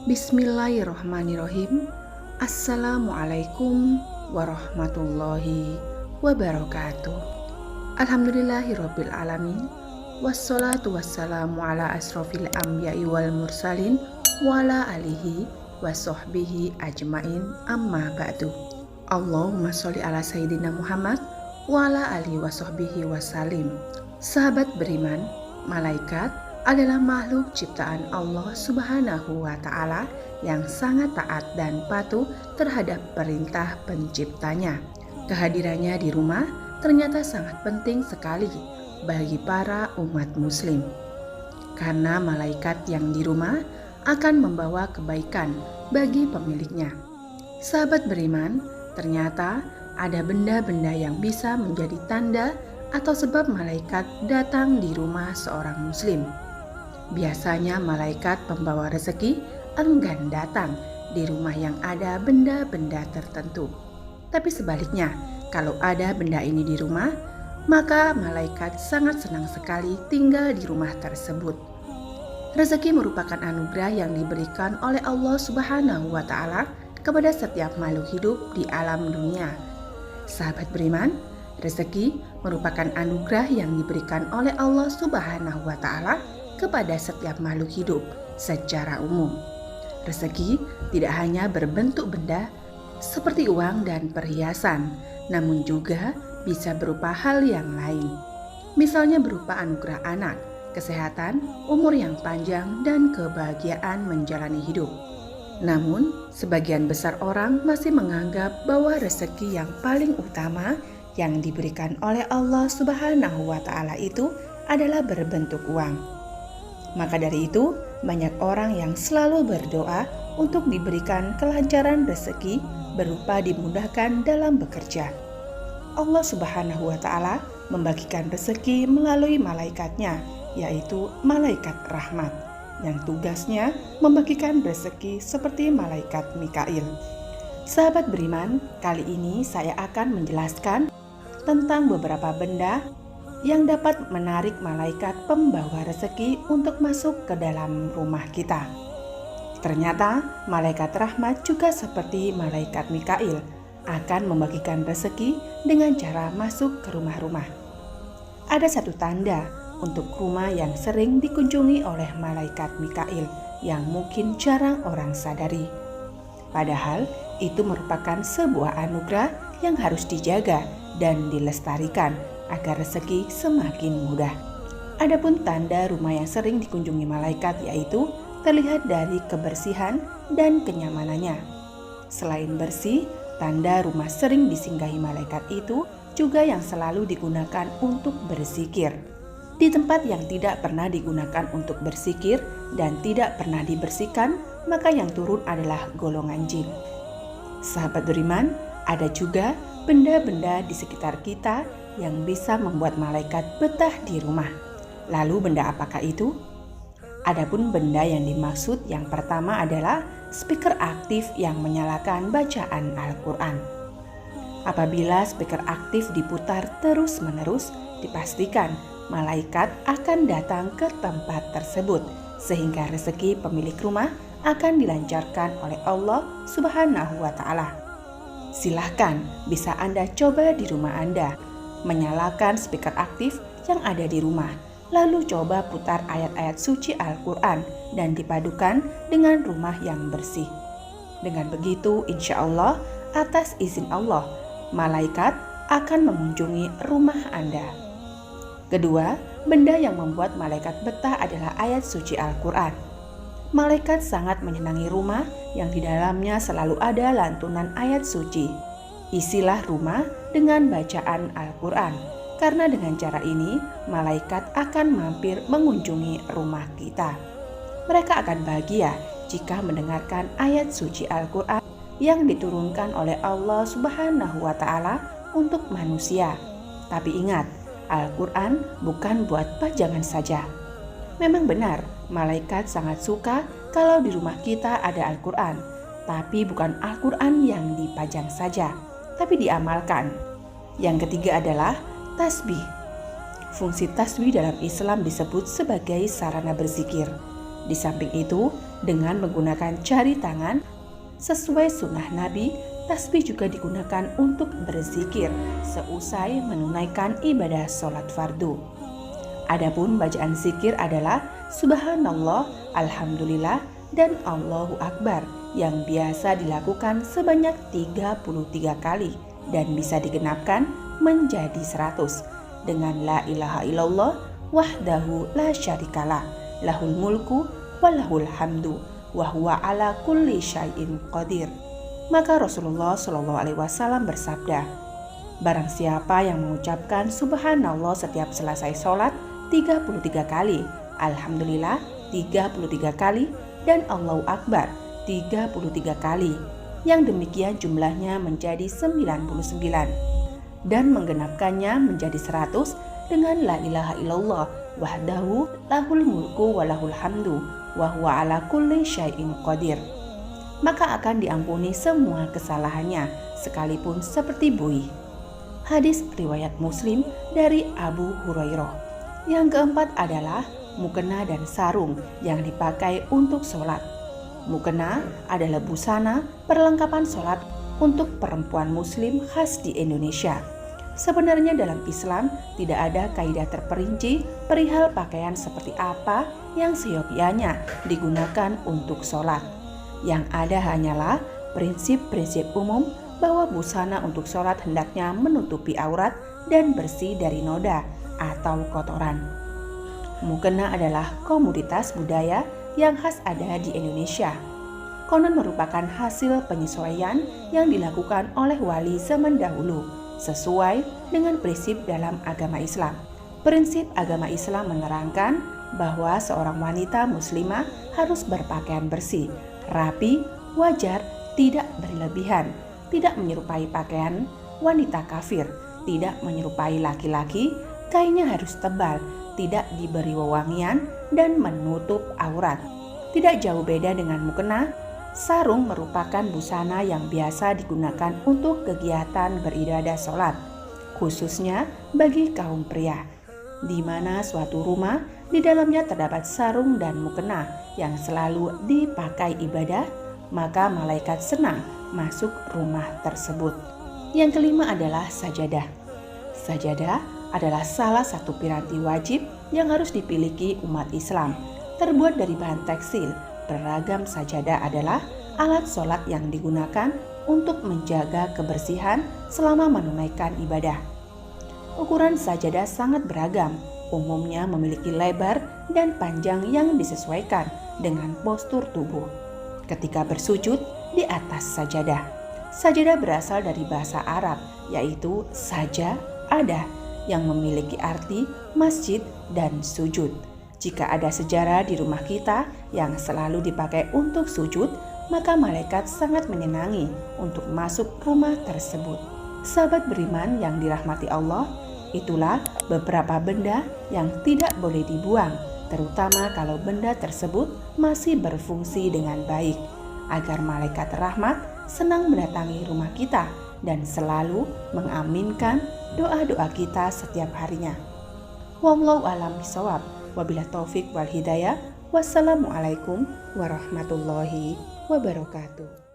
Bismillahirrahmanirrahim. Assalamualaikum warahmatullahi wabarakatuh. Alhamdulillahirabbil alamin. Wassalatu wassalamu ala asrofil anbiya'i wal mursalin wa ala alihi wa sahbihi ajmain, amma ba'du. Allahumma sholli ala sayyidina Muhammad wa ala alihi wa sahbihi wasalim. Sahabat beriman, malaikat adalah makhluk ciptaan Allah Subhanahu wa Ta'ala yang sangat taat dan patuh terhadap perintah penciptanya. Kehadirannya di rumah ternyata sangat penting sekali bagi para umat muslim, karena malaikat yang di rumah akan membawa kebaikan bagi pemiliknya. Sahabat beriman, ternyata ada benda-benda yang bisa menjadi tanda atau sebab malaikat datang di rumah seorang muslim. Biasanya malaikat pembawa rezeki enggan datang di rumah yang ada benda-benda tertentu. Tapi sebaliknya, kalau ada benda ini di rumah, maka malaikat sangat senang sekali tinggal di rumah tersebut. Rezeki merupakan anugerah yang diberikan oleh Allah Subhanahu wa Ta'ala kepada setiap makhluk hidup di alam dunia. Sahabat beriman, rezeki merupakan anugerah yang diberikan oleh Allah Subhanahu wa Ta'ala kepada setiap makhluk hidup secara umum. Rezeki tidak hanya berbentuk benda seperti uang dan perhiasan, namun juga bisa berupa hal yang lain. Misalnya berupa anugerah anak, kesehatan, umur yang panjang, dan kebahagiaan menjalani hidup. Namun, sebagian besar orang masih menganggap bahwa rezeki yang paling utama yang diberikan oleh Allah Subhanahu wa Ta'ala itu adalah berbentuk uang. Maka dari itu, banyak orang yang selalu berdoa untuk diberikan kelancaran rezeki berupa dimudahkan dalam bekerja. Allah Subhanahu wa Ta'ala membagikan rezeki melalui malaikatnya, yaitu malaikat rahmat, yang tugasnya membagikan rezeki seperti malaikat Mikail. Sahabat beriman, kali ini saya akan menjelaskan tentang beberapa benda yang dapat menarik malaikat pembawa rezeki untuk masuk ke dalam rumah kita. Ternyata malaikat rahmat juga seperti malaikat Mikail akan membagikan rezeki dengan cara masuk ke rumah-rumah. Ada satu tanda untuk rumah yang sering dikunjungi oleh malaikat Mikail yang mungkin jarang orang sadari. Padahal itu merupakan sebuah anugerah yang harus dijaga dan dilestarikan agar rezeki semakin mudah. Adapun tanda rumah yang sering dikunjungi malaikat yaitu terlihat dari kebersihan dan kenyamanannya. Selain bersih, tanda rumah sering disinggahi malaikat itu juga yang selalu digunakan untuk berzikir. Di tempat yang tidak pernah digunakan untuk berzikir dan tidak pernah dibersihkan, maka yang turun adalah golongan jin. Sahabat beriman, ada juga benda-benda di sekitar kita yang bisa membuat malaikat betah di rumah. Lalu benda apakah itu? Adapun benda yang dimaksud yang pertama adalah speaker aktif yang menyalakan bacaan Al-Quran. Apabila speaker aktif diputar terus-menerus, dipastikan malaikat akan datang ke tempat tersebut, sehingga rezeki pemilik rumah akan dilancarkan oleh Allah Subhanahu wa Ta'ala. Silahkan, bisa Anda coba di rumah Anda, menyalakan speaker aktif yang ada di rumah, lalu coba putar ayat-ayat suci Al-Quran dan dipadukan dengan rumah yang bersih. Dengan begitu, insya Allah, atas izin Allah, malaikat akan mengunjungi rumah Anda. Kedua, benda yang membuat malaikat betah adalah ayat suci Al-Quran. Malaikat sangat menyenangi rumah yang di dalamnya selalu ada lantunan ayat suci. Isilah rumah dengan bacaan Al-Quran, karena dengan cara ini malaikat akan mampir mengunjungi rumah kita. Mereka akan bahagia jika mendengarkan ayat suci Al-Quran yang diturunkan oleh Allah Subhanahu wa Ta'ala untuk manusia. Tapi ingat, Al-Quran bukan buat pajangan saja. Memang benar, malaikat sangat suka kalau di rumah kita ada Al-Quran, tapi bukan Al-Quran yang dipajang saja, tapi diamalkan. Yang ketiga adalah tasbih. Fungsi tasbih dalam Islam disebut sebagai sarana berzikir. Di samping itu, dengan menggunakan jari tangan sesuai sunnah Nabi, tasbih juga digunakan untuk berzikir seusai menunaikan ibadah sholat fardu. Adapun bacaan zikir adalah Subhanallah, Alhamdulillah, dan Allahu Akbar yang biasa dilakukan sebanyak 33 kali dan bisa digenapkan menjadi 100 dengan la ilaha illallah wahdahu la syarikalah lahul mulku walahul hamdu wa huwa ala kulli syai'in qadir. Maka Rasulullah SAW bersabda, barang siapa yang mengucapkan subhanallah setiap selesai sholat 33 kali, alhamdulillah 33 kali, dan Allahu Akbar 33 kali, yang demikian jumlahnya menjadi 99, dan menggenapkannya menjadi 100 dengan la ilaha illallah wahdahu lahul mulku walahul hamdu wa huwa ala kulli syai'in qadir, maka akan diampuni semua kesalahannya sekalipun seperti buih. Hadis riwayat Muslim dari Abu Hurairah. Yang keempat adalah mukena dan sarung yang dipakai untuk sholat. Mukena adalah busana perlengkapan sholat untuk perempuan muslim khas di Indonesia. Sebenarnya dalam Islam tidak ada kaidah terperinci perihal pakaian seperti apa yang seyogyanya digunakan untuk sholat. Yang ada hanyalah prinsip-prinsip umum bahwa busana untuk sholat hendaknya menutupi aurat dan bersih dari noda atau kotoran. Mukena adalah komoditas budaya yang khas ada di Indonesia. Konon merupakan hasil penyesuaian yang dilakukan oleh wali zaman dahulu sesuai dengan prinsip dalam agama Islam. Prinsip agama Islam menerangkan bahwa seorang wanita muslimah harus berpakaian bersih, rapi, wajar, tidak berlebihan, tidak menyerupai pakaian wanita kafir, tidak menyerupai laki-laki, kainnya harus tebal, tidak diberi wewangian, dan menutup aurat. Tidak jauh beda dengan mukena, sarung merupakan busana yang biasa digunakan untuk kegiatan beribadah sholat, khususnya bagi kaum pria, di mana suatu rumah di dalamnya terdapat sarung dan mukena yang selalu dipakai ibadah, maka malaikat senang masuk rumah tersebut. Yang kelima adalah sajadah. Sajadah adalah salah satu piranti wajib yang harus dimiliki umat Islam. Terbuat dari bahan tekstil, beragam sajadah adalah alat sholat yang digunakan untuk menjaga kebersihan selama menunaikan ibadah. Ukuran sajadah sangat beragam, umumnya memiliki lebar dan panjang yang disesuaikan dengan postur tubuh ketika bersujud di atas sajadah. Sajadah berasal dari bahasa Arab, yaitu saja ada, yang memiliki arti masjid dan sujud. Jika ada sejarah di rumah kita yang selalu dipakai untuk sujud, maka malaikat sangat menyenangi untuk masuk rumah tersebut. Sahabat beriman yang dirahmati Allah, itulah beberapa benda yang tidak boleh dibuang, terutama kalau benda tersebut masih berfungsi dengan baik, agar malaikat rahmat senang mendatangi rumah kita dan selalu mengaminkan doa-doa kita setiap harinya. Wallahu a'lam bishawab. Wabillahi taufik wal hidayah. Wassalamualaikum warahmatullahi wabarakatuh.